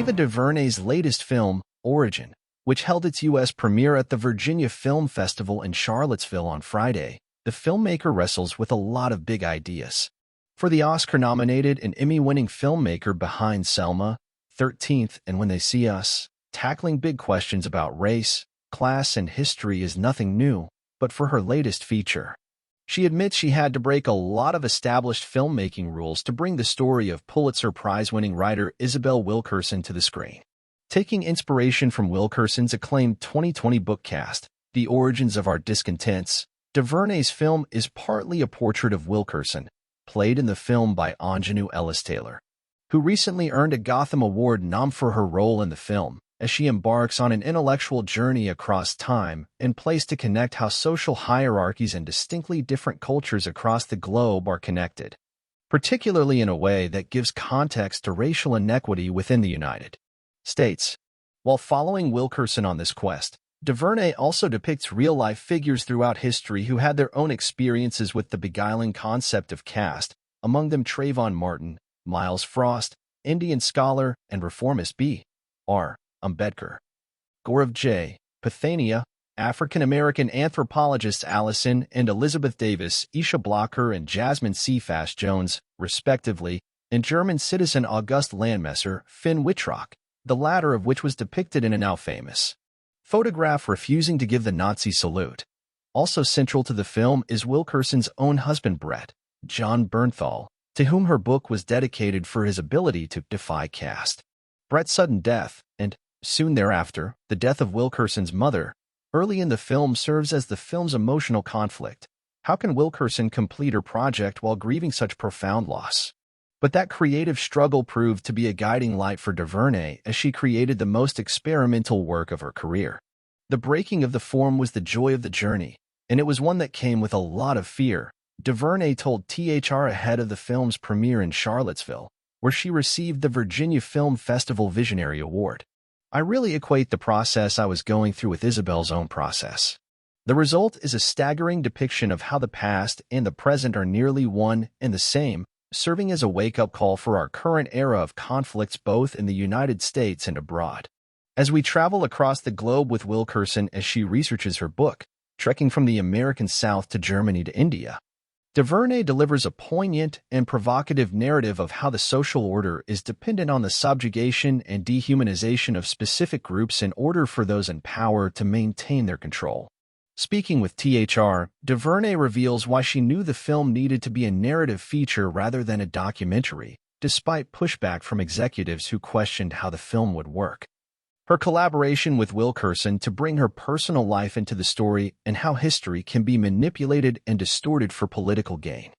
Ava DuVernay's latest film, Origin, which held its U.S. premiere at the Virginia Film Festival in Charlottesville on Friday, the filmmaker wrestles with a lot of big ideas. For the Oscar-nominated and Emmy-winning filmmaker behind Selma, 13th, and When They See Us, tackling big questions about race, class, and history is nothing new, but for her latest feature, she admits she had to break a lot of established filmmaking rules to bring the story of Pulitzer Prize-winning writer Isabel Wilkerson to the screen. Taking inspiration from Wilkerson's acclaimed 2020 book Caste, The Origins of Our Discontents, DuVernay's film is partly a portrait of Wilkerson, played in the film by Aunjanue Ellis-Taylor, who recently earned a Gotham Award nom for her role in the film, as she embarks on an intellectual journey across time and place to connect how social hierarchies and distinctly different cultures across the globe are connected, particularly in a way that gives context to racial inequity within the United States. While following Wilkerson on this quest, DuVernay also depicts real-life figures throughout history who had their own experiences with the beguiling concept of caste, among them Trayvon Martin, Myles Frost, Indian scholar and reformist B.R. Ambedkar, Gaurav J, Pathania, African-American anthropologists Allison and Elizabeth Davis, Isha Blaaker and Jasmine Cephas Jones, respectively, and German citizen August Landmesser, Finn Wittrock, the latter of which was depicted in a now famous photograph refusing to give the Nazi salute. Also central to the film is Wilkerson's own husband Brett, John Bernthal, to whom her book was dedicated for his ability to defy caste. Brett's sudden death, and, soon thereafter, the death of Wilkerson's mother, early in the film serves as the film's emotional conflict. How can Wilkerson complete her project while grieving such profound loss? But that creative struggle proved to be a guiding light for DuVernay as she created the most experimental work of her career. The breaking of the form was the joy of the journey, and it was one that came with a lot of fear, DuVernay told THR ahead of the film's premiere in Charlottesville, where she received the Virginia Film Festival Visionary Award. I really equate the process I was going through with Isabel's own process. The result is a staggering depiction of how the past and the present are nearly one and the same, serving as a wake-up call for our current era of conflicts both in the United States and abroad. As we travel across the globe with Wilkerson as she researches her book, trekking from the American South to Germany to India, DuVernay delivers a poignant and provocative narrative of how the social order is dependent on the subjugation and dehumanization of specific groups in order for those in power to maintain their control. Speaking with THR, DuVernay reveals why she knew the film needed to be a narrative feature rather than a documentary, despite pushback from executives who questioned how the film would work. Her collaboration with Wilkerson to bring her personal life into the story and how history can be manipulated and distorted for political gain.